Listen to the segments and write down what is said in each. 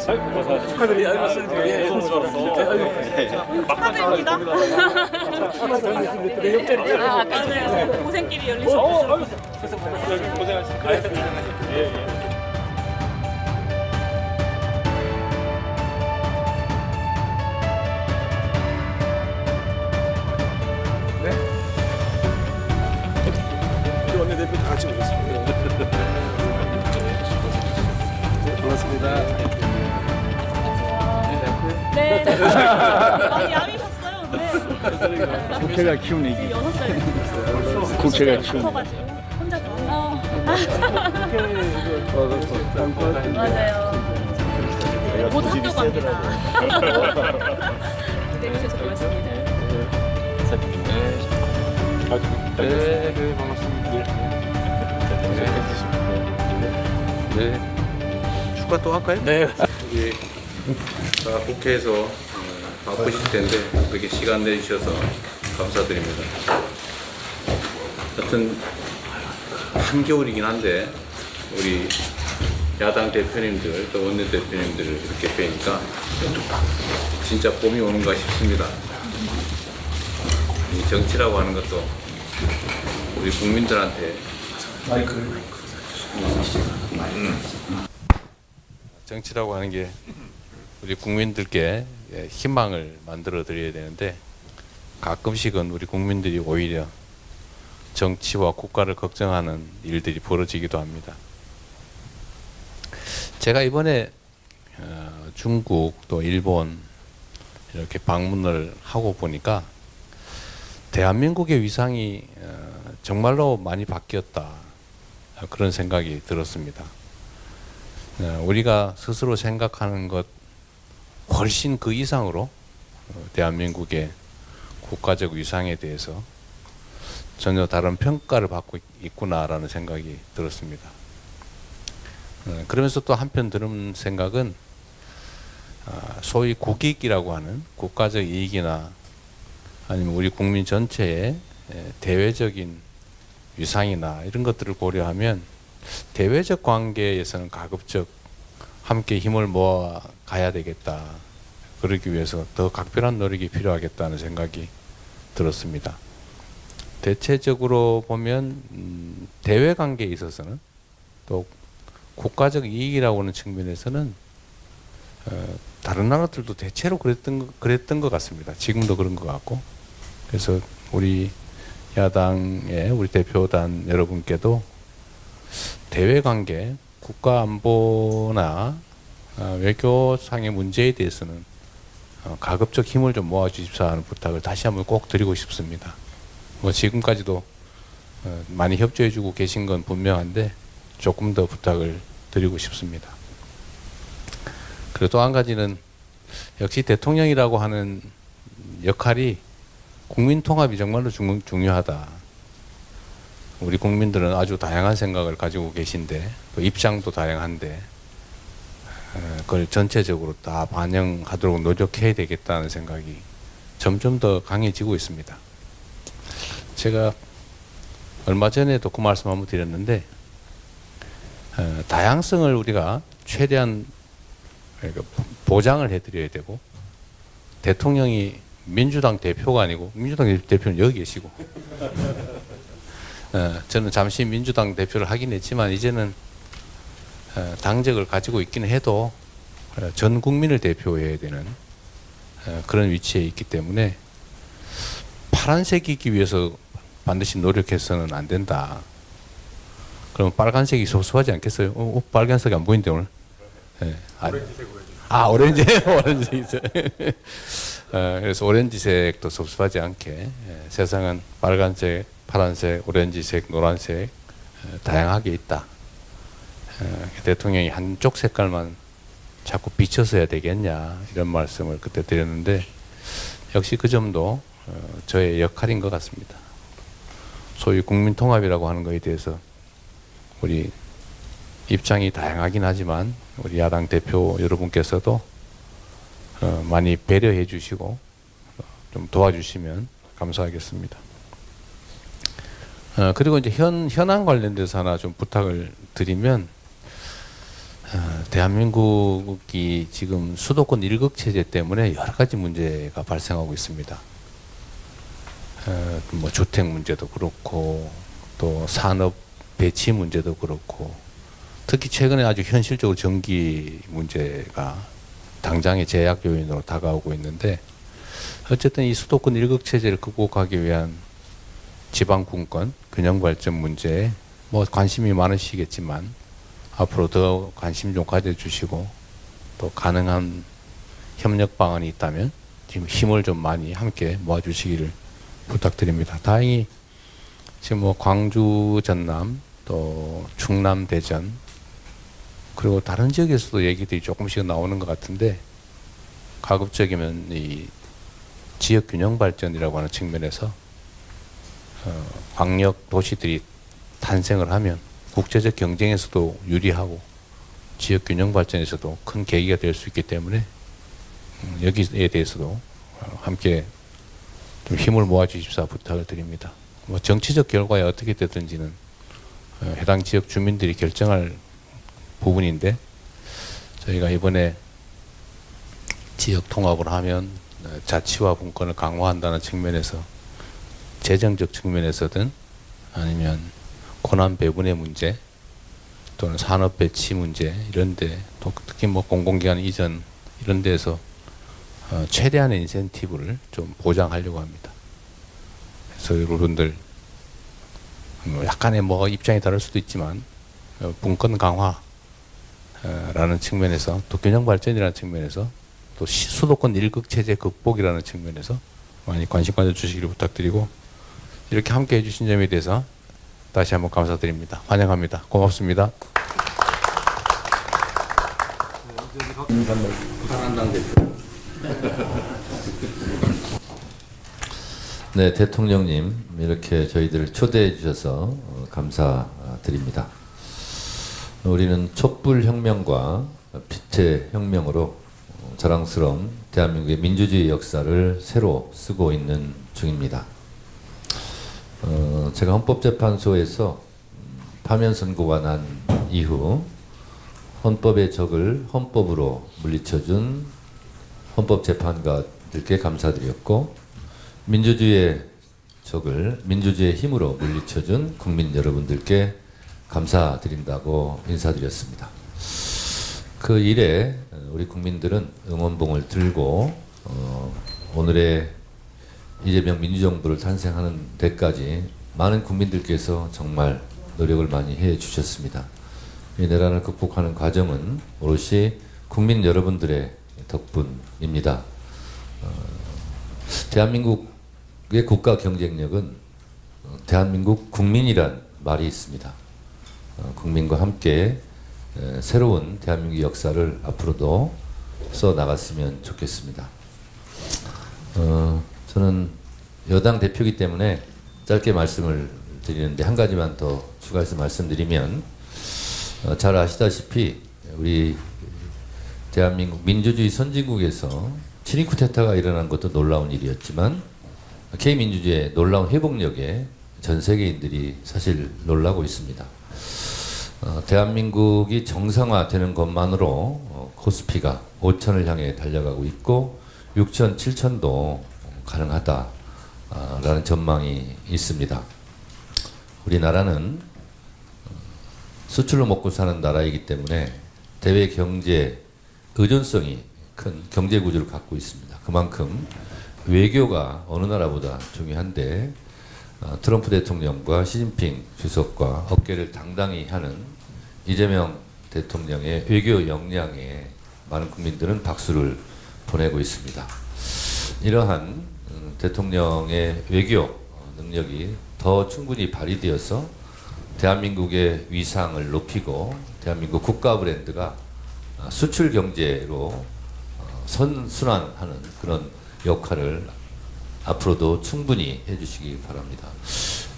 축하드립니다. 예, 축하드립니다. 아까 전에 동생끼리 열리셨어요. 고생하셨습니다. 예. 원내대표 다 같이 오셨습니다. 반갑습니다. 네. 많이 야위셨어요. 네. 국회가 키운 애기. 6살. 국회가 키운. 커가지고 혼자 다. 맞아요. 곧 학교 갑니다. 기대해 주셔서 고맙습니다. 네, 반갑습니다. 네. 축하 또 할까요? 네. 우리 국회에서 바쁘실 텐데 그렇게 시간 내주셔서 감사드립니다. 하여튼 한겨울이긴 한데 우리 야당 대표님들 또 원내 대표님들을 이렇게 뵈니까 진짜 봄이 오는가 싶습니다. 이 정치라고 하는 것도 우리 국민들한테 정치라고 하는 게 우리 국민들께 희망을 만들어 드려야 되는데 가끔씩은 우리 국민들이 오히려 정치와 국가를 걱정하는 일들이 벌어지기도 합니다. 제가 이번에 중국 또 일본 이렇게 방문을 하고 보니까 대한민국의 위상이 정말로 많이 바뀌었다 그런 생각이 들었습니다. 우리가 스스로 생각하는 것 훨씬 그 이상으로 대한민국의 국가적 위상에 대해서 전혀 다른 평가를 받고 있구나라는 생각이 들었습니다. 그러면서 또 한편 드는 생각은 소위 국익이라고 하는 국가적 이익이나 아니면 우리 국민 전체의 대외적인 위상이나 이런 것들을 고려하면 대외적 관계에서는 가급적 함께 힘을 모아 가야 되겠다. 그러기 위해서 더 각별한 노력이 필요하겠다는 생각이 들었습니다. 대체적으로 보면 대외 관계에 있어서는 또 국가적 이익이라고 하는 측면에서는 다른 나라들도 대체로 그랬던 것 같습니다. 지금도 그런 것 같고. 그래서 우리 야당의 우리 대표단 여러분께도 대외 관계, 국가 안보나 외교상의 문제에 대해서는 가급적 힘을 좀 모아 주십사 하는 부탁을 다시 한번 꼭 드리고 싶습니다. 뭐 지금까지도 많이 협조해 주고 계신 건 분명한데 조금 더 부탁을 드리고 싶습니다. 그리고 또 한 가지는 역시 대통령이라고 하는 역할이 국민 통합이 정말로 중요하다. 우리 국민들은 아주 다양한 생각을 가지고 계신데 또 입장도 다양한데 그걸 전체적으로 다 반영하도록 노력해야 되겠다는 생각이 점점 더 강해지고 있습니다. 제가 얼마 전에도 그 말씀 한번 드렸는데 다양성을 우리가 최대한 보장을 해드려야 되고 대통령이 민주당 대표가 아니고 민주당 대표는 여기 계시고 저는 잠시 민주당 대표를 하긴 했지만 이제는 당적을 가지고 있기는 해도 전 국민을 대표해야 되는 그런 위치에 있기 때문에 파란색이기 위해서 반드시 노력해서는 안 된다. 그럼 빨간색이 소소하지 않겠어요? 빨간색이 안 보이는데 오늘. 네. 오렌지. 오렌지색. 그래서 오렌지색도 섭섭하지 않게 세상은 빨간색, 파란색, 오렌지색, 노란색 다양하게 있다. 대통령이 한쪽 색깔만 자꾸 비춰서 해야 되겠냐 이런 말씀을 그때 드렸는데 역시 그 점도 저의 역할인 것 같습니다. 소위 국민통합이라고 하는 것에 대해서 우리 입장이 다양하긴 하지만 우리 야당 대표 여러분께서도 많이 배려해 주시고 좀 도와주시면 감사하겠습니다. 그리고 이제 현안 관련돼서 하나 좀 부탁을 드리면 대한민국이 지금 수도권 일극 체제 때문에 여러 가지 문제가 발생하고 있습니다. 뭐 주택 문제도 그렇고 또 산업 배치 문제도 그렇고 특히 최근에 아주 현실적으로 전기 문제가 당장의 제약 요인으로 다가오고 있는데 어쨌든 이 수도권 일극 체제를 극복하기 위한 지방 분권 균형 발전 문제에 뭐 관심이 많으시겠지만 앞으로 더 관심 좀 가져주시고 또 가능한 협력 방안이 있다면 지금 힘을 좀 많이 함께 모아주시기를 부탁드립니다. 다행히 지금 뭐 광주, 전남, 또 충남, 대전 그리고 다른 지역에서도 얘기들이 조금씩 나오는 것 같은데 가급적이면 이 지역 균형 발전이라고 하는 측면에서 광역 도시들이 탄생을 하면 국제적 경쟁에서도 유리하고 지역 균형 발전에서도 큰 계기가 될 수 있기 때문에 여기에 대해서도 함께 좀 힘을 모아 주십사 부탁을 드립니다. 뭐 정치적 결과에 어떻게 되든지는 해당 지역 주민들이 결정할 부분인데 저희가 이번에 지역 통합을 하면 자치와 분권을 강화한다는 측면에서 재정적 측면에서든 아니면 권한 배분의 문제 또는 산업 배치 문제 이런데 또 특히 뭐 공공기관 이전 이런 데서 최대한의 인센티브를 좀 보장하려고 합니다. 그래서 여러분들 약간의 뭐 입장이 다를 수도 있지만 분권 강화라는 측면에서 또 균형 발전이라는 측면에서 또 수도권 일극 체제 극복이라는 측면에서 많이 관심 가져주시기를 부탁드리고 이렇게 함께 해주신 점에 대해서 다시 한번 감사드립니다. 환영합니다. 고맙습니다. 부산한당 대표. 네, 대통령님 이렇게 저희들을 초대해 주셔서 감사드립니다. 우리는 촛불혁명과 빛의 혁명으로 자랑스러운 대한민국의 민주주의 역사를 새로 쓰고 있는 중입니다. 제가 헌법재판소에서 파면 선고가 난 이후 헌법의 적을 헌법으로 물리쳐준 헌법재판관들께 감사드렸고 민주주의의 적을 민주주의의 힘으로 물리쳐준 국민 여러분들께 감사드린다고 인사드렸습니다. 그 일에 우리 국민들은 응원봉을 들고 오늘의 이재명 민주정부를 탄생하는 데까지 많은 국민들께서 정말 노력을 많이 해 주셨습니다. 이 내란을 극복하는 과정은 오롯이 국민 여러분들의 덕분입니다. 대한민국의 국가 경쟁력은 대한민국 국민이란 말이 있습니다. 국민과 함께 새로운 대한민국 역사를 앞으로도 써 나갔으면 좋겠습니다. 저는 여당 대표이기 때문에 짧게 말씀을 드리는데 한 가지만 더 추가해서 말씀드리면 잘 아시다시피 우리 대한민국 민주주의 선진국에서 친위 쿠데타가 일어난 것도 놀라운 일이었지만 K민주주의의 놀라운 회복력에 전 세계인들이 사실 놀라고 있습니다. 대한민국이 정상화되는 것만으로 코스피가 5천을 향해 달려가고 있고 6천, 7천도 가능하다라는 전망이 있습니다. 우리나라는 수출로 먹고 사는 나라이기 때문에 대외 경제 의존성이 큰 경제 구조를 갖고 있습니다. 그만큼 외교가 어느 나라보다 중요한데 트럼프 대통령과 시진핑 주석과 어깨를 당당히 하는 이재명 대통령의 외교 역량에 많은 국민들은 박수를 보내고 있습니다. 이러한 대통령의 외교 능력이 더 충분히 발휘되어서 대한민국의 위상을 높이고 대한민국 국가 브랜드가 수출 경제로 선순환하는 그런 역할을 앞으로도 충분히 해주시기 바랍니다.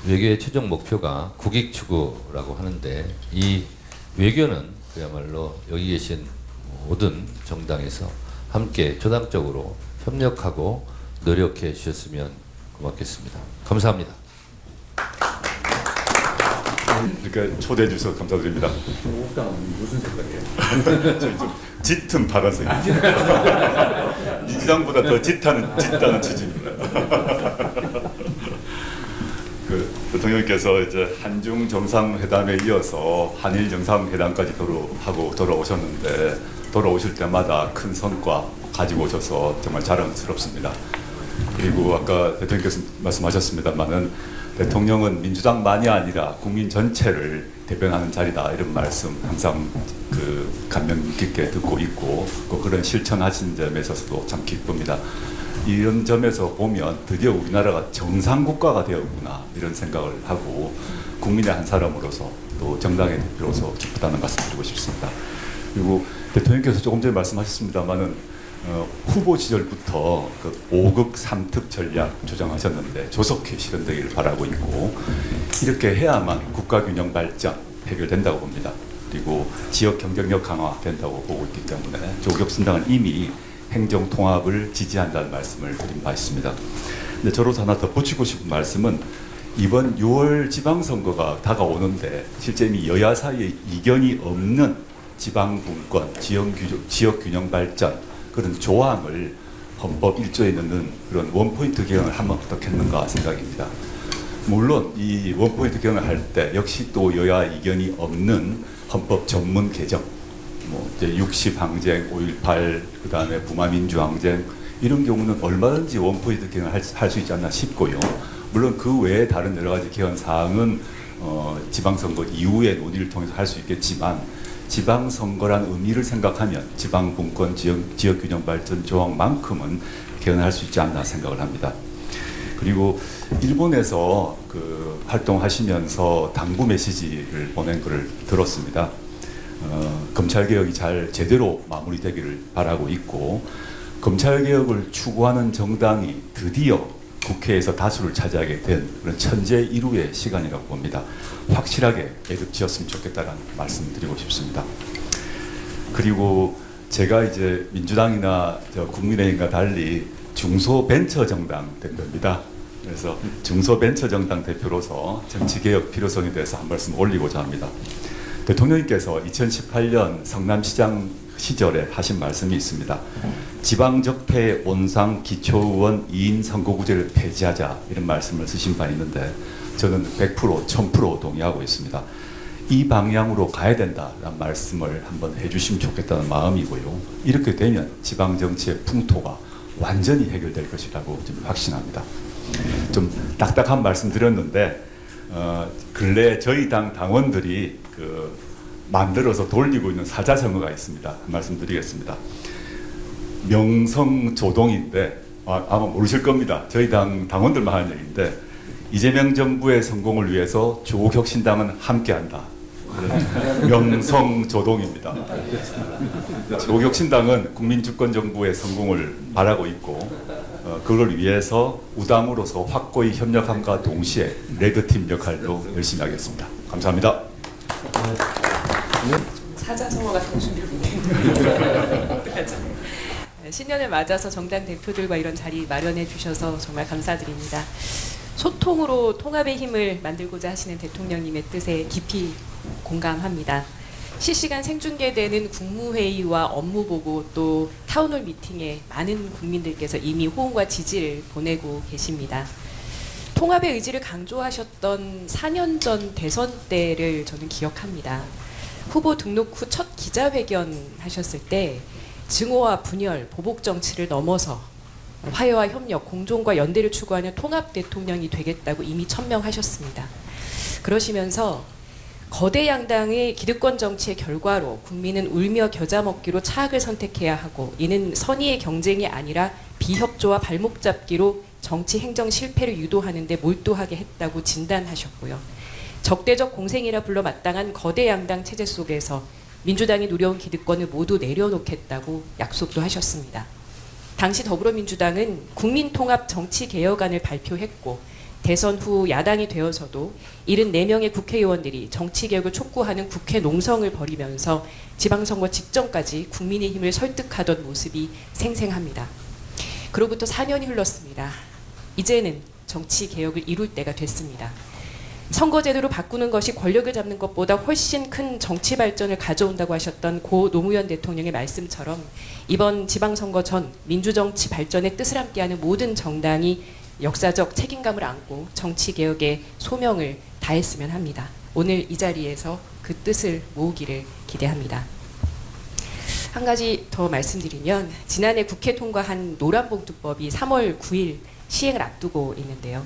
외교의 최종 목표가 국익 추구라고 하는데 이 외교는 그야말로 여기 계신 모든 정당에서 함께 조당적으로 협력하고 노력해 주셨으면 고맙겠습니다. 감사합니다. 이렇게 초대해 주셔서 감사드립니다. 목당 무슨 색깔이에요? 저희 좀 짙은 파란색입니다. 민주당보다 더 짙다는 취지입니다. 대통령께서 이제 한중 정상회담에 이어서 한일 정상회담까지 돌아오셨는데 돌아오실 때마다 큰 성과 가지고 오셔서 정말 자랑스럽습니다. 그리고 아까 대통령께서 말씀하셨습니다만은 대통령은 민주당만이 아니라 국민 전체를 대변하는 자리다 이런 말씀 항상 감명 깊게 듣고 있고 그런 실천하신 점에 있어서도 참 기쁩니다. 이런 점에서 보면 드디어 우리나라가 정상국가가 되었구나 이런 생각을 하고 국민의 한 사람으로서 또 정당의 대표로서 기쁘다는 말씀 드리고 싶습니다. 그리고 대통령께서 조금 전에 말씀하셨습니다만은 후보 시절부터 5극 3특 전략 조정하셨는데 조속히 실현되기를 바라고 있고 이렇게 해야만 국가균형 발전 해결된다고 봅니다. 그리고 지역 경쟁력 강화된다고 보고 있기 때문에 조국혁신당은 이미 행정 통합을 지지한다는 말씀을 드린 바 있습니다. 근데 저로서 하나 덧붙이고 싶은 말씀은 이번 6월 지방선거가 다가오는데 실제 이미 여야 사이에 이견이 없는 지방분권, 지역균형 발전 그런 조항을 헌법 1조에 넣는 그런 원포인트 개헌을 하면 어떻겠는가 생각입니다. 물론 이 원포인트 개헌을 할 때 역시 또 여야 이견이 없는 헌법 전문 개정, 이제 60 항쟁, 5.18, 그 다음에 부마민주항쟁 이런 경우는 얼마든지 원포인트 개헌을 할 수 있지 않나 싶고요. 물론 그 외에 다른 여러 가지 개헌 사항은 지방선거 이후에 논의를 통해서 할 수 있겠지만 지방선거란 의미를 생각하면 지방분권, 지역균형 발전 조항만큼은 개헌할 수 있지 않나 생각을 합니다. 그리고 일본에서 활동하시면서 당부 메시지를 보낸 것을 들었습니다. 검찰개혁이 잘 제대로 마무리되기를 바라고 있고 검찰개혁을 추구하는 정당이 드디어 국회에서 다수를 차지하게 된 그런 천재일우의 시간이라고 봅니다. 확실하게 매듭 지었으면 좋겠다는 말씀 드리고 싶습니다. 그리고 제가 이제 민주당이나 국민의힘과 달리 중소벤처정당 대표입니다. 그래서 중소벤처정당 대표로서 정치개혁 필요성에 대해서 한 말씀 올리고자 합니다. 대통령님께서 2018년 성남시장 시절에 하신 말씀이 있습니다. 지방적폐 온상 기초의원 2인 선거구제를 폐지하자 이런 말씀을 쓰신 바 있는데 저는 100% 1000% 동의하고 있습니다. 이 방향으로 가야 된다라는 말씀을 한번 해주시면 좋겠다는 마음이고요. 이렇게 되면 지방정치의 풍토가 완전히 해결될 것이라고 좀 확신합니다. 좀 딱딱한 말씀 드렸는데 근래 저희 당 당원들이 만들어서 돌리고 있는 사자성어가 있습니다. 한 말씀 드리겠습니다. 명성조동인데 아마 모르실 겁니다. 저희 당 당원들만 하는 얘기인데 이재명 정부의 성공을 위해서 조국혁신당은 함께한다. 명성조동입니다. 조국혁신당은 국민주권정부의 성공을 바라고 있고 그걸 위해서 우당으로서 확고히 협력함과 동시에 레드팀 역할로 열심히 하겠습니다. 감사합니다. 사자성어 같은 준비를 못했는데 어떡하죠? 신년을 맞아서 정당 대표들과 이런 자리 마련해 주셔서 정말 감사드립니다. 소통으로 통합의 힘을 만들고자 하시는 대통령님의 뜻에 깊이 공감합니다. 실시간 생중계되는 국무회의와 업무보고 또 타운홀 미팅에 많은 국민들께서 이미 호응과 지지를 보내고 계십니다. 통합의 의지를 강조하셨던 4년 전 대선 때를 저는 기억합니다. 후보 등록 후 첫 기자회견 하셨을 때 증오와 분열, 보복 정치를 넘어서 화해와 협력, 공존과 연대를 추구하는 통합 대통령이 되겠다고 이미 천명하셨습니다. 그러시면서 거대 양당의 기득권 정치의 결과로 국민은 울며 겨자 먹기로 차악을 선택해야 하고 이는 선의의 경쟁이 아니라 비협조와 발목 잡기로 정치 행정 실패를 유도하는 데 몰두하게 했다고 진단하셨고요. 적대적 공생이라 불러 마땅한 거대 양당 체제 속에서 민주당이 누려온 기득권을 모두 내려놓겠다고 약속도 하셨습니다. 당시 더불어민주당은 국민통합 정치개혁안을 발표했고 대선 후 야당이 되어서도 74명의 국회의원들이 정치개혁을 촉구하는 국회 농성을 벌이면서 지방선거 직전까지 국민의힘을 설득하던 모습이 생생합니다. 그로부터 4년이 흘렀습니다. 이제는 정치개혁을 이룰 때가 됐습니다. 선거제도를 바꾸는 것이 권력을 잡는 것보다 훨씬 큰 정치 발전을 가져온다고 하셨던 고 노무현 대통령의 말씀처럼 이번 지방선거 전 민주정치 발전의 뜻을 함께하는 모든 정당이 역사적 책임감을 안고 정치개혁의 소명을 다했으면 합니다. 오늘 이 자리에서 그 뜻을 모으기를 기대합니다. 한 가지 더 말씀드리면 지난해 국회 통과한 노란봉투법이 3월 9일 시행을 앞두고 있는데요.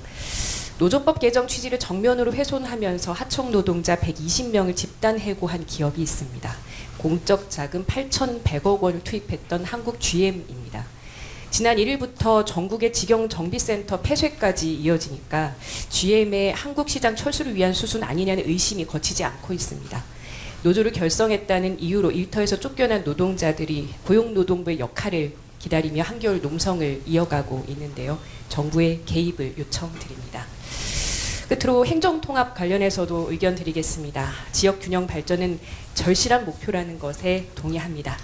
노조법 개정 취지를 정면으로 훼손하면서 하청 노동자 120명을 집단 해고한 기업이 있습니다. 공적 자금 8,100억 원을 투입했던 한국 GM입니다. 지난 1일부터 전국의 직영 정비센터 폐쇄까지 이어지니까 GM의 한국 시장 철수를 위한 수순 아니냐는 의심이 거치지 않고 있습니다. 노조를 결성했다는 이유로 일터에서 쫓겨난 노동자들이 고용노동부의 역할을 기다리며 한겨울 농성을 이어가고 있는데요. 정부의 개입을 요청드립니다. 끝으로 행정통합 관련해서도 의견 드리겠습니다. 지역균형 발전은 절실한 목표라는 것에 동의합니다.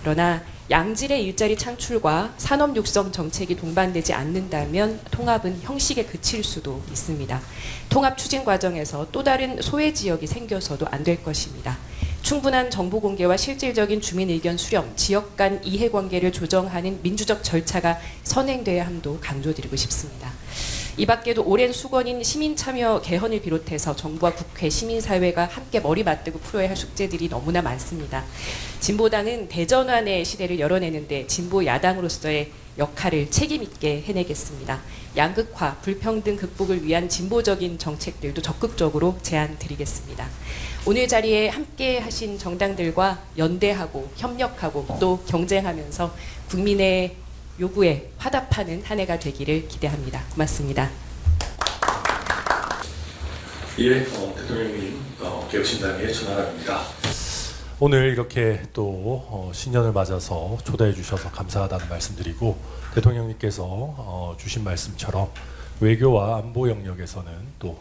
그러나 양질의 일자리 창출과 산업 육성 정책이 동반되지 않는다면 통합은 형식에 그칠 수도 있습니다. 통합 추진 과정에서 또 다른 소외 지역이 생겨서도 안 될 것입니다. 충분한 정보 공개와 실질적인 주민 의견 수렴, 지역 간 이해관계를 조정하는 민주적 절차가 선행돼야 함도 강조드리고 싶습니다. 이 밖에도 오랜 수건인 시민참여 개헌을 비롯해서 정부와 국회, 시민사회가 함께 머리 맞대고 풀어야 할 숙제들이 너무나 많습니다. 진보당은 대전환의 시대를 열어내는데 진보 야당으로서의 역할을 책임있게 해내겠습니다. 양극화, 불평등 극복을 위한 진보적인 정책들도 적극적으로 제안드리겠습니다. 오늘 자리에 함께 하신 정당들과 연대하고 협력하고 또 경쟁하면서 국민의 요구에 화답하는 한 해가 되기를 기대합니다. 고맙습니다. 예, 대통령님, 개혁신당의 전하랍니다. 오늘 이렇게 또 신년을 맞아서 초대해 주셔서 감사하다는 말씀드리고 대통령님께서 주신 말씀처럼 외교와 안보 영역에서는 또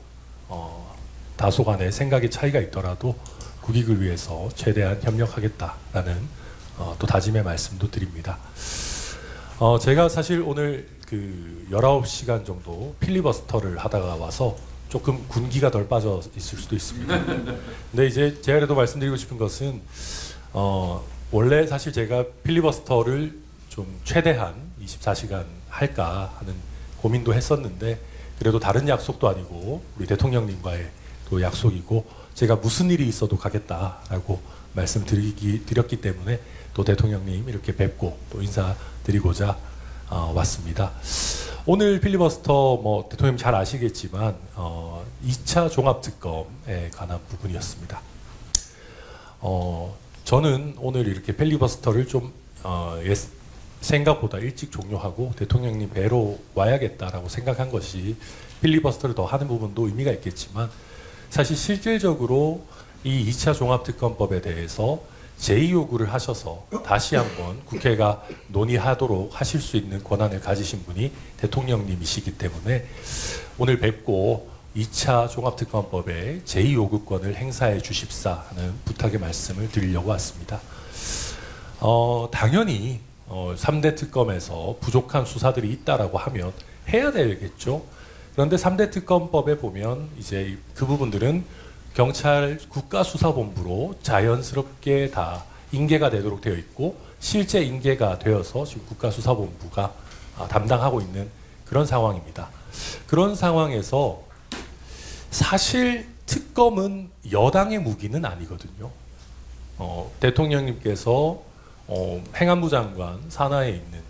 다소간의 생각의 차이가 있더라도 국익을 위해서 최대한 협력하겠다라는 또 다짐의 말씀도 드립니다. 제가 사실 오늘 그 19시간 정도 필리버스터를 하다가 와서 조금 군기가 덜 빠져 있을 수도 있습니다. 근데 이제 제가 그래도 말씀드리고 싶은 것은 원래 사실 제가 필리버스터를 좀 최대한 24시간 할까 하는 고민도 했었는데 그래도 다른 약속도 아니고 우리 대통령님과의 또 약속이고 제가 무슨 일이 있어도 가겠다라고 말씀드렸기 때문에 또 대통령님 이렇게 뵙고 또 인사드리고자 왔습니다. 오늘 필리버스터 뭐 대통령님 잘 아시겠지만 2차 종합특검에 관한 부분이었습니다. 저는 오늘 이렇게 필리버스터를 좀 생각보다 일찍 종료하고 대통령님 뵈러 와야겠다라고 생각한 것이 필리버스터를 더 하는 부분도 의미가 있겠지만 사실 실질적으로 이 2차 종합특검법에 대해서 제2요구를 하셔서 다시 한번 국회가 논의하도록 하실 수 있는 권한을 가지신 분이 대통령님이시기 때문에 오늘 뵙고 2차 종합특검법의 제2요구권을 행사해 주십사 하는 부탁의 말씀을 드리려고 왔습니다. 당연히 3대 특검에서 부족한 수사들이 있다라고 하면 해야 되겠죠. 그런데 3대 특검법에 보면 이제 그 부분들은 경찰 국가수사본부로 자연스럽게 다 인계가 되도록 되어 있고 실제 인계가 되어서 지금 국가수사본부가 담당하고 있는 그런 상황입니다. 그런 상황에서 사실 특검은 여당의 무기는 아니거든요. 대통령님께서 행안부 장관 산하에 있는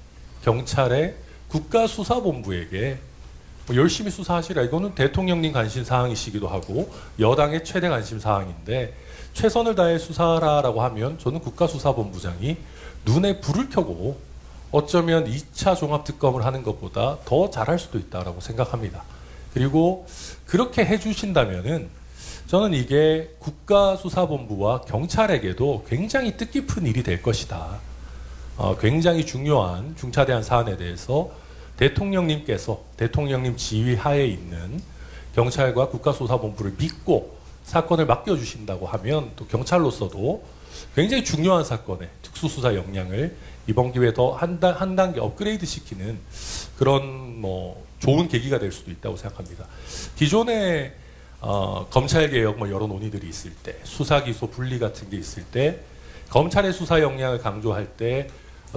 경찰의 국가수사본부에게 열심히 수사하시라. 이거는 대통령님 관심 사항이시기도 하고 여당의 최대 관심 사항인데 최선을 다해 수사하라라고 하면 저는 국가수사본부장이 눈에 불을 켜고 어쩌면 2차 종합특검을 하는 것보다 더 잘할 수도 있다라고 생각합니다. 그리고 그렇게 해주신다면은 저는 이게 국가수사본부와 경찰에게도 굉장히 뜻깊은 일이 될 것이다. 굉장히 중요한 중차대한 사안에 대해서 대통령님께서 대통령님 지휘 하에 있는 경찰과 국가수사본부를 믿고 사건을 맡겨주신다고 하면 또 경찰로서도 굉장히 중요한 사건에 특수수사 역량을 이번 기회에 더 한 단계 업그레이드 시키는 그런 뭐 좋은 계기가 될 수도 있다고 생각합니다. 기존에 검찰개혁 뭐 여러 논의들이 있을 때, 수사기소 분리 같은 게 있을 때 검찰의 수사 역량을 강조할 때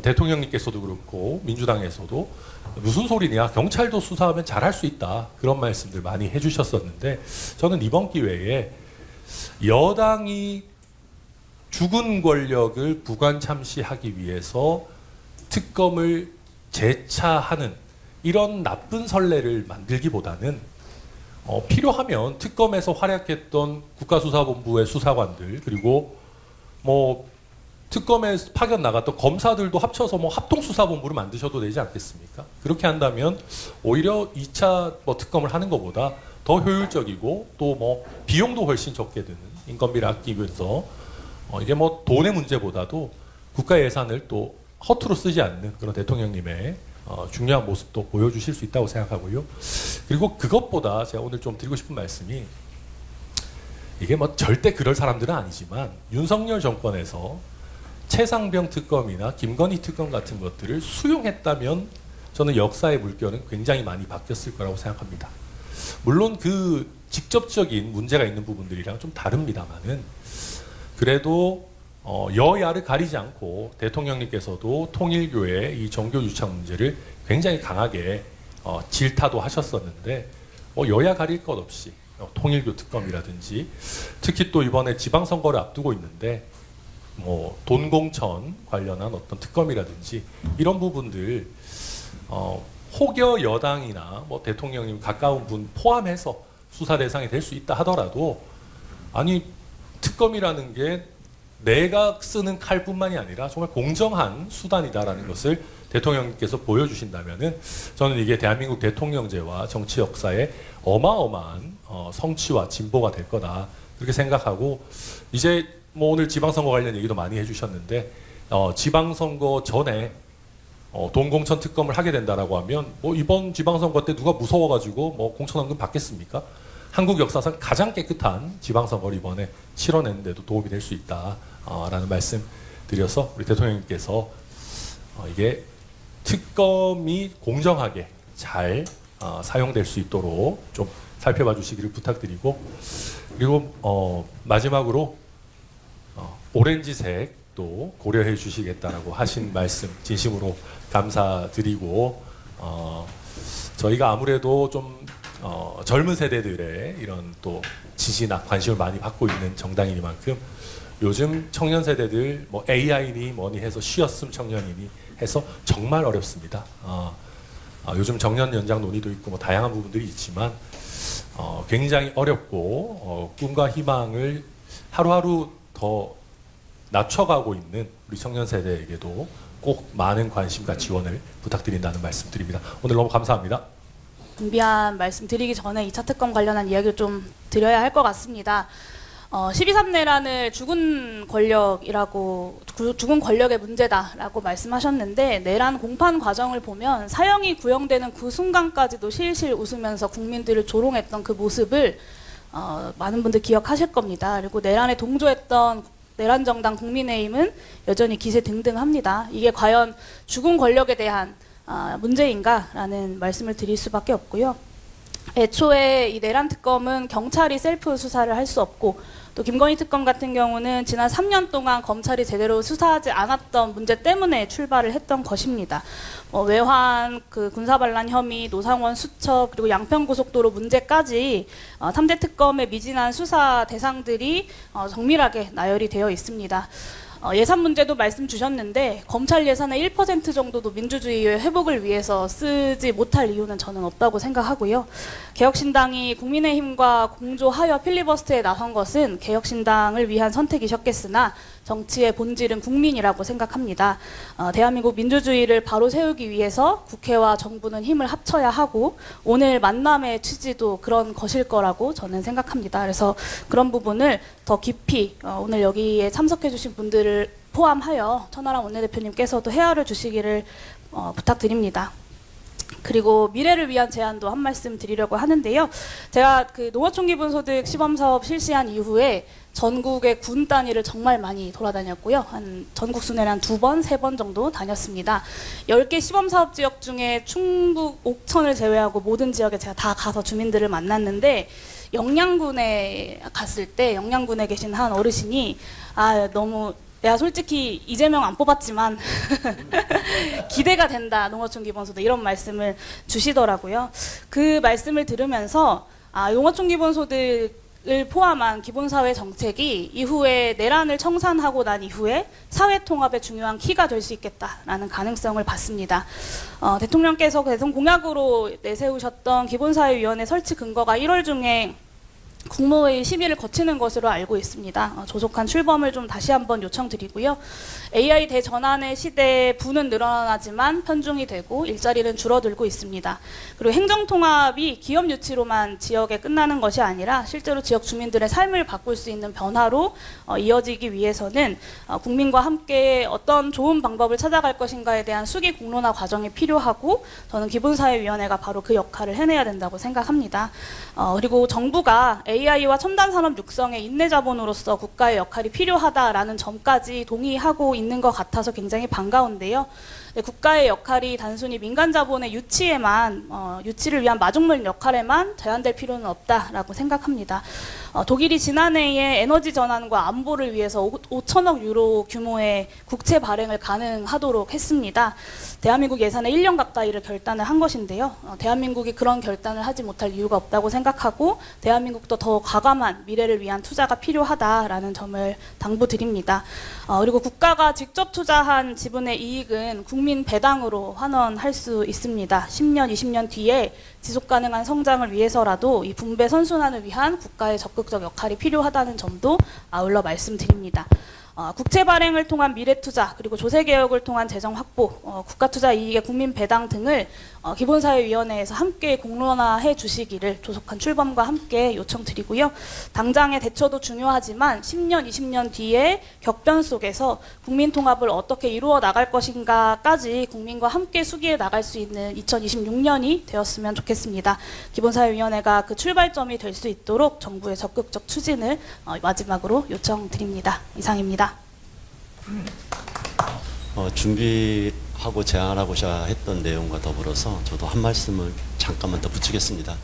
대통령님께서도 그렇고 민주당에서도 무슨 소리냐, 경찰도 수사하면 잘할 수 있다, 그런 말씀들 많이 해주셨었는데, 저는 이번 기회에 여당이 죽은 권력을 부관 참시하기 위해서 특검을 재차하는 이런 나쁜 선례를 만들기보다는 필요하면 특검에서 활약했던 국가수사본부의 수사관들, 그리고 뭐 특검에 파견 나갔던 검사들도 합쳐서 뭐 합동수사본부를 만드셔도 되지 않겠습니까? 그렇게 한다면 오히려 2차 뭐 특검을 하는 것보다 더 효율적이고 또 뭐 비용도 훨씬 적게 드는, 인건비를 아끼면서 이게 뭐 돈의 문제보다도 국가 예산을 또 허투루 쓰지 않는 그런 대통령님의 중요한 모습도 보여주실 수 있다고 생각하고요. 그리고 그것보다 제가 오늘 좀 드리고 싶은 말씀이, 이게 뭐 절대 그럴 사람들은 아니지만 윤석열 정권에서 최상병 특검이나 김건희 특검 같은 것들을 수용했다면 저는 역사의 물결은 굉장히 많이 바뀌었을 거라고 생각합니다. 물론 그 직접적인 문제가 있는 부분들이랑 좀 다릅니다만은, 그래도 여야를 가리지 않고 대통령님께서도 통일교의 이 정교 유착 문제를 굉장히 강하게 질타도 하셨었는데, 여야 가릴 것 없이 통일교 특검이라든지, 특히 또 이번에 지방선거를 앞두고 있는데 뭐 돈공천 관련한 어떤 특검이라든지 이런 부분들 혹여 여당이나 뭐 대통령님 가까운 분 포함해서 수사 대상이 될 수 있다 하더라도, 아니 특검이라는 게 내가 쓰는 칼뿐만이 아니라 정말 공정한 수단이다라는 것을 대통령께서 보여주신다면은 저는 이게 대한민국 대통령제와 정치 역사에 어마어마한 성취와 진보가 될 거다, 그렇게 생각하고, 이제 뭐 오늘 지방선거 관련 얘기도 많이 해주셨는데 지방선거 전에 돈공천 특검을 하게 된다라고 하면 뭐 이번 지방선거 때 누가 무서워가지고 뭐 공천원금 받겠습니까? 한국 역사상 가장 깨끗한 지방선거를 이번에 치러내는데도 도움이 될 수 있다라는 말씀 드려서, 우리 대통령님께서 이게 특검이 공정하게 잘 사용될 수 있도록 좀 살펴봐 주시기를 부탁드리고, 그리고 마지막으로 오렌지색도 고려해 주시겠다라고 하신 말씀 진심으로 감사드리고, 저희가 아무래도 좀 젊은 세대들의 이런 또 지지나 관심을 많이 받고 있는 정당이니만큼 요즘 청년 세대들 뭐 AI니 뭐니 해서 쉬었음 청년이니 해서 정말 어렵습니다. 요즘 정년 연장 논의도 있고 뭐 다양한 부분들이 있지만 굉장히 어렵고 꿈과 희망을 하루하루 더 낮춰가고 있는 우리 청년 세대에게도 꼭 많은 관심과 지원을 부탁드린다는 말씀드립니다. 오늘 너무 감사합니다. 준비한 말씀 드리기 전에 2차 특검 관련한 이야기를 좀 드려야 할 것 같습니다. 12.3 내란을 죽은 권력의 문제다라고 말씀하셨는데, 내란 공판 과정을 보면 사형이 구형되는 그 순간까지도 실실 웃으면서 국민들을 조롱했던 그 모습을 많은 분들 기억하실 겁니다. 그리고 내란에 동조했던 내란정당 국민의힘은 여전히 기세등등합니다. 이게 과연 죽은 권력에 대한 문제인가라는 말씀을 드릴 수밖에 없고요. 애초에 이 내란 특검은 경찰이 셀프 수사를 할 수 없고, 또 김건희 특검 같은 경우는 지난 3년 동안 검찰이 제대로 수사하지 않았던 문제 때문에 출발을 했던 것입니다. 외환, 군사반란 혐의, 노상원 수첩, 그리고 양평고속도로 문제까지 3대 특검의 미진한 수사 대상들이 정밀하게 나열이 되어 있습니다. 예산 문제도 말씀 주셨는데, 검찰 예산의 1% 정도도 민주주의의 회복을 위해서 쓰지 못할 이유는 저는 없다고 생각하고요. 개혁신당이 국민의힘과 공조하여 필리버스터에 나선 것은 개혁신당을 위한 선택이셨겠으나 정치의 본질은 국민이라고 생각합니다. 대한민국 민주주의를 바로 세우기 위해서 국회와 정부는 힘을 합쳐야 하고, 오늘 만남의 취지도 그런 것일 거라고 저는 생각합니다. 그래서 그런 부분을 더 깊이 오늘 여기에 참석해 주신 분들을 포함하여 천하람 원내대표님께서도 헤아려 주시기를 부탁드립니다. 그리고 미래를 위한 제안도 한 말씀 드리려고 하는데요. 제가 농어촌 기본소득 시범사업 실시한 이후에 전국의 군 단위를 정말 많이 돌아다녔고요. 전국 순회를 한 2번, 3번 정도 다녔습니다. 10개 시범사업 지역 중에 충북 옥천을 제외하고 모든 지역에 제가 다 가서 주민들을 만났는데, 영양군에 갔을 때 영양군에 계신 한 어르신이 너무 내가 솔직히 이재명 안 뽑았지만 기대가 된다 농어촌 기본소득 이런 말씀을 주시더라고요. 그 말씀을 들으면서 농어촌 기본소득을 포함한 기본사회 정책이 이후에 내란을 청산하고 난 이후에 사회통합의 중요한 키가 될 수 있겠다라는 가능성을 봤습니다. 대통령께서 대선 공약으로 내세우셨던 기본사회위원회 설치 근거가 1월 중에 국무회의 심의를 거치는 것으로 알고 있습니다. 조속한 출범을 좀 다시 한번 요청드리고요. AI 대전환의 시대에 부는 늘어나지만 편중이 되고 일자리는 줄어들고 있습니다. 그리고 행정통합이 기업 유치로만 지역에 끝나는 것이 아니라 실제로 지역 주민들의 삶을 바꿀 수 있는 변화로 이어지기 위해서는 국민과 함께 어떤 좋은 방법을 찾아갈 것인가에 대한 수기 공론화 과정이 필요하고 저는 기본사회위원회가 바로 그 역할을 해내야 된다고 생각합니다. 그리고 정부가 AI와 첨단 산업 육성의 인내 자본으로서 국가의 역할이 필요하다라는 점까지 동의하고 있는 것 같아서 굉장히 반가운데요. 국가의 역할이 단순히 민간 자본의 유치를 위한 마중물 역할에만 제한될 필요는 없다라고 생각합니다. 독일이 지난해에 에너지 전환과 안보를 위해서 5천억 유로 규모의 국채 발행을 가능하도록 했습니다. 대한민국 예산의 1년 가까이를 결단을 한 것인데요. 대한민국이 그런 결단을 하지 못할 이유가 없다고 생각하고 대한민국도 더 과감한 미래를 위한 투자가 필요하다라는 점을 당부드립니다. 그리고 국가가 직접 투자한 지분의 이익은 국민 배당으로 환원할 수 있습니다. 10년, 20년 뒤에 지속가능한 성장을 위해서라도 이 분배 선순환을 위한 국가의 적극적 역할이 필요하다는 점도 아울러 말씀드립니다. 국채 발행을 통한 미래 투자 그리고 조세 개혁을 통한 재정 확보, 국가 투자 이익의 국민 배당 등을 기본사회위원회에서 함께 공론화해 주시기를 조속한 출범과 함께 요청드리고요. 당장의 대처도 중요하지만 10년, 20년 뒤에 격변 속에서 국민 통합을 어떻게 이루어 나갈 것인가까지 국민과 함께 수기해 나갈 수 있는 2026년이 되었으면 좋겠습니다. 기본사회위원회가 그 출발점이 될 수 있도록 정부의 적극적 추진을 마지막으로 요청드립니다. 이상입니다. 준비하고 제안하고자 했던 내용과 더불어서 저도 한 말씀을 잠깐만 더 붙이겠습니다.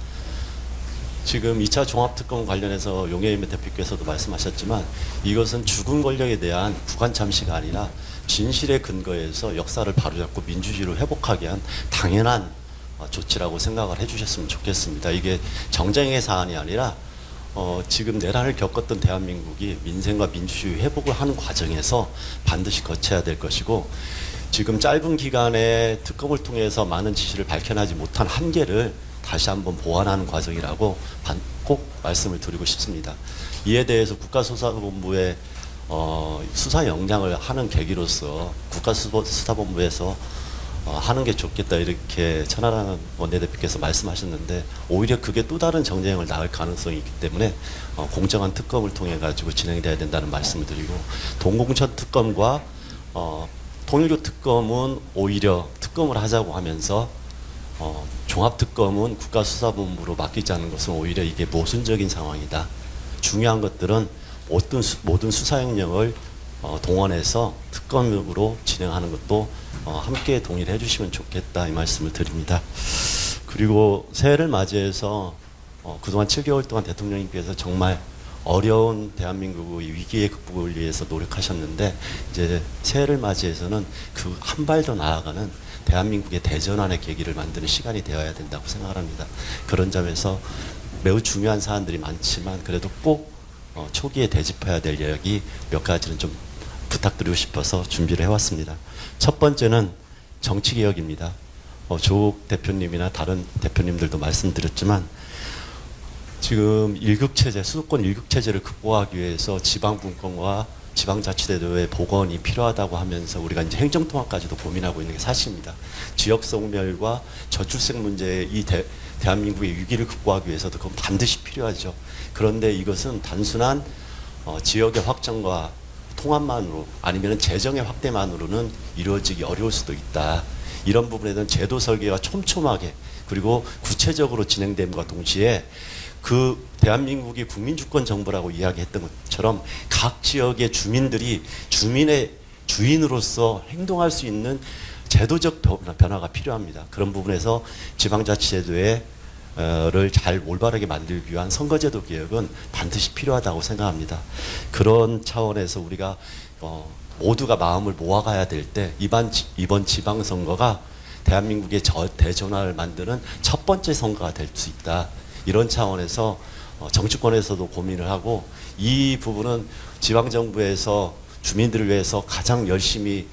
지금 2차 종합특검 관련해서 용해인 대표께서도 말씀하셨지만 이것은 죽은 권력에 대한 구간 참시가 아니라 진실의 근거에서 역사를 바로잡고 민주주의를 회복하게 한 당연한 조치라고 생각을 해주셨으면 좋겠습니다. 이게 정쟁의 사안이 아니라 지금 내란을 겪었던 대한민국이 민생과 민주주의 회복을 하는 과정에서 반드시 거쳐야 될 것이고 지금 짧은 기간에 특검을 통해서 많은 지시를 밝혀내지 못한 한계를 다시 한번 보완하는 과정이라고 꼭 말씀을 드리고 싶습니다. 이에 대해서 국가수사본부의 수사 역량을 하는 계기로서 국가수사본부에서 하는 게 좋겠다 이렇게 천하람 원내대표께서 말씀하셨는데 오히려 그게 또 다른 정쟁을 낳을 가능성이 있기 때문에 공정한 특검을 통해 가지고 진행돼야 된다는 말씀을 드리고 동공천 특검과 통일교 특검은 오히려 특검을 하자고 하면서 종합특검은 국가수사본부로 맡기자는 것은 오히려 이게 모순적인 상황이다. 중요한 것들은 모든 수사 역량을 동원해서 특검으로 진행하는 것도 함께 동의를 해주시면 좋겠다 이 말씀을 드립니다. 그리고 새해를 맞이해서 그동안 7개월 동안 대통령님께서 정말 어려운 대한민국의 위기의 극복을 위해서 노력하셨는데 이제 새해를 맞이해서는 그 한 발 더 나아가는 대한민국의 대전환의 계기를 만드는 시간이 되어야 된다고 생각을 합니다. 그런 점에서 매우 중요한 사안들이 많지만 그래도 꼭 초기에 되짚어야 될 이야기 몇 가지는 좀 부탁드리고 싶어서 준비를 해왔습니다. 첫 번째는 정치개혁입니다. 조국 대표님이나 다른 대표님들도 말씀드렸지만 지금 일극체제, 수도권 일극체제를 극복하기 위해서 지방분권과 지방자치제도의 복원이 필요하다고 하면서 우리가 이제 행정통합까지도 고민하고 있는 게 사실입니다. 지역소멸과 저출생 문제의 이 대한민국의 위기를 극복하기 위해서도 그건 반드시 필요하죠. 그런데 이것은 단순한 지역의 확장과 통합만으로 아니면 재정의 확대만으로는 이루어지기 어려울 수도 있다. 이런 부분에 대한 제도 설계가 촘촘하게 그리고 구체적으로 진행됨과 동시에 그 대한민국이 국민주권 정부라고 이야기했던 것처럼 각 지역의 주민들이 주민의 주인으로서 행동할 수 있는 제도적 변화가 필요합니다. 그런 부분에서 지방자치제도의 를 잘 올바르게 만들기 위한 선거제도 개혁은 반드시 필요하다고 생각합니다. 그런 차원에서 우리가 모두가 마음을 모아가야 될 때 이번 지방선거가 대한민국의 대전환을 만드는 첫 번째 선거가 될 수 있다. 이런 차원에서 정치권에서도 고민을 하고 이 부분은 지방정부에서 주민들을 위해서 가장 열심히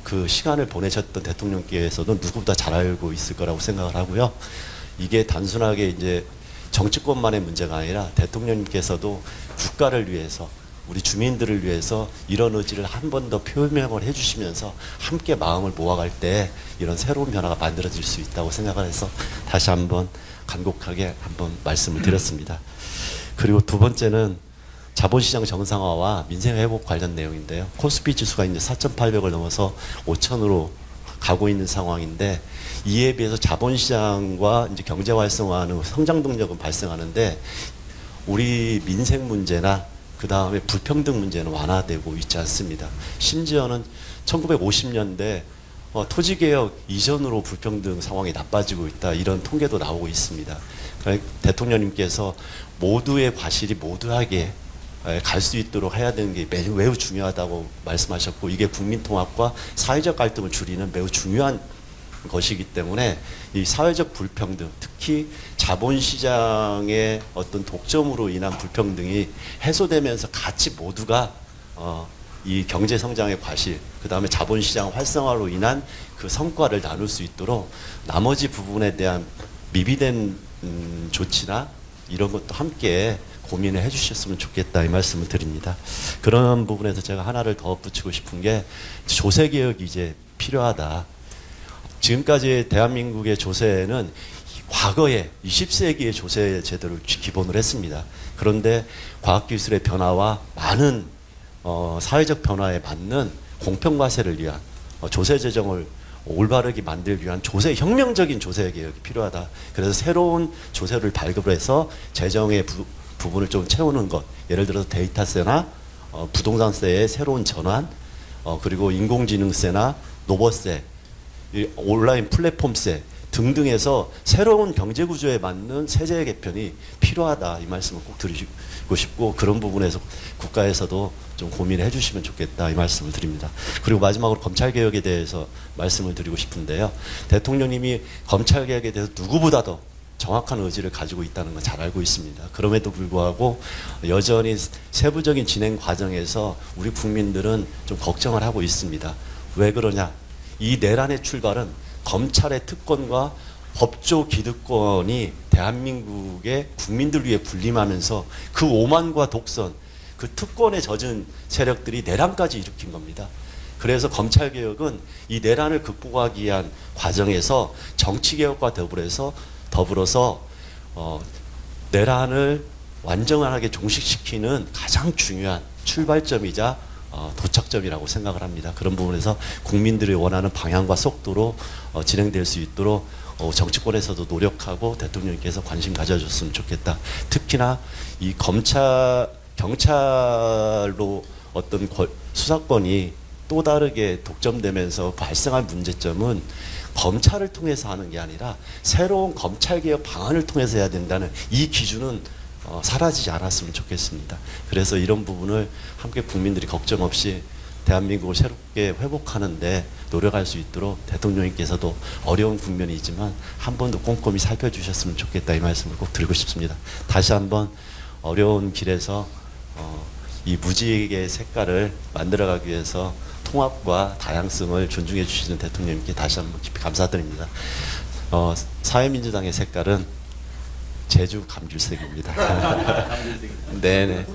그 시간을 보내셨던 대통령께서도 누구보다 잘 알고 있을 거라고 생각을 하고요. 이게 단순하게 이제 정치권만의 문제가 아니라 대통령님께서도 국가를 위해서 우리 주민들을 위해서 이런 의지를 한 번 더 표명을 해주시면서 함께 마음을 모아갈 때 이런 새로운 변화가 만들어질 수 있다고 생각을 해서 다시 한번 간곡하게 한번 말씀을 드렸습니다. 그리고 두 번째는 자본시장 정상화와 민생 회복 관련 내용인데요. 코스피 지수가 이제 4,800을 넘어서 5,000으로 가고 있는 상황인데 이에 비해서 자본시장과 이제 경제 활성화하는 성장 동력은 발생하는데 우리 민생 문제나 그 다음에 불평등 문제는 완화되고 있지 않습니다. 심지어는 1950년대 토지개혁 이전으로 불평등 상황이 나빠지고 있다 이런 통계도 나오고 있습니다. 그러니까 대통령님께서 모두의 과실이 모두에게 갈 수 있도록 해야 되는 게 매우 중요하다고 말씀하셨고 이게 국민통합과 사회적 갈등을 줄이는 매우 중요한 것이기 때문에 이 사회적 불평등, 특히 자본시장의 어떤 독점으로 인한 불평등이 해소되면서 같이 모두가 이 경제 성장의 과실, 그 다음에 자본시장 활성화로 인한 그 성과를 나눌 수 있도록 나머지 부분에 대한 미비된 조치나 이런 것도 함께 고민을 해주셨으면 좋겠다 이 말씀을 드립니다. 그런 부분에서 제가 하나를 더 붙이고 싶은 게 조세 개혁이 이제 필요하다. 지금까지 대한민국의 조세는 과거에 20세기의 조세 제도를 기본으로 했습니다. 그런데 과학기술의 변화와 많은 사회적 변화에 맞는 공평과세를 위한 조세 제정을 올바르게 만들기 위한 혁명적인 조세 개혁이 필요하다. 그래서 새로운 조세를 발급해서 재정의 부분을 좀 채우는 것, 예를 들어서 데이터세나 부동산세의 새로운 전환, 그리고 인공지능세나 노버세, 온라인 플랫폼세 등등에서 새로운 경제구조에 맞는 세제 개편이 필요하다 이 말씀을 꼭 드리고 싶고 그런 부분에서 국가에서도 좀 고민해 주시면 좋겠다 이 말씀을 드립니다. 그리고 마지막으로 검찰개혁에 대해서 말씀을 드리고 싶은데요. 대통령님이 검찰개혁에 대해서 누구보다도 정확한 의지를 가지고 있다는 건 잘 알고 있습니다. 그럼에도 불구하고 여전히 세부적인 진행 과정에서 우리 국민들은 좀 걱정을 하고 있습니다. 왜 그러냐? 이 내란의 출발은 검찰의 특권과 법조 기득권이 대한민국의 국민들 위해 군림하면서 그 오만과 독선, 그 특권에 젖은 세력들이 내란까지 일으킨 겁니다. 그래서 검찰개혁은 이 내란을 극복하기 위한 과정에서 정치개혁과 더불어서 내란을 완전하게 종식시키는 가장 중요한 출발점이자 도착점이라고 생각을 합니다. 그런 부분에서 국민들이 원하는 방향과 속도로 진행될 수 있도록 정치권에서도 노력하고 대통령께서 관심 가져줬으면 좋겠다. 특히나 이 경찰로 어떤 수사권이 또 다르게 독점되면서 발생한 문제점은 검찰을 통해서 하는 게 아니라 새로운 검찰개혁 방안을 통해서 해야 된다는 이 기준은 사라지지 않았으면 좋겠습니다. 그래서 이런 부분을 함께 국민들이 걱정 없이 대한민국을 새롭게 회복하는데 노력할 수 있도록 대통령님께서도 어려운 국면이지만 한 번 더 꼼꼼히 살펴주셨으면 좋겠다 이 말씀을 꼭 드리고 싶습니다. 다시 한번 어려운 길에서 이 무지개의 색깔을 만들어가기 위해서 통합과 다양성을 존중해 주시는 대통령님께 다시 한번 깊이 감사드립니다. 사회민주당의 색깔은 제주 감귤색입니다. 네네.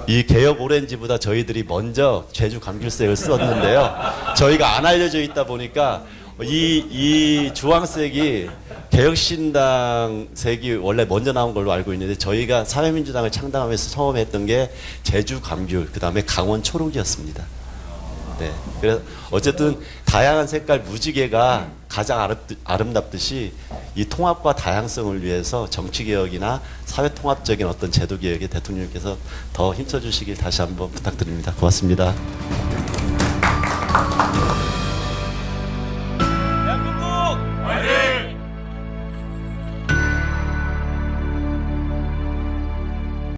이 개혁 오렌지보다 저희들이 먼저 제주 감귤색을 썼는데요. 저희가 안 알려져 있다 보니까 이 주황색이 개혁신당 색이 원래 먼저 나온 걸로 알고 있는데 저희가 사회민주당을 창당하면서 처음 했던 게 제주 감귤, 그 다음에 강원 초록이었습니다. 네. 그래서 어쨌든 다양한 색깔 무지개가 가장 아름답듯이 이 통합과 다양성을 위해서 정치개혁이나 사회통합적인 어떤 제도개혁에 대통령께서 더 힘써주시길 다시 한번 부탁드립니다. 고맙습니다.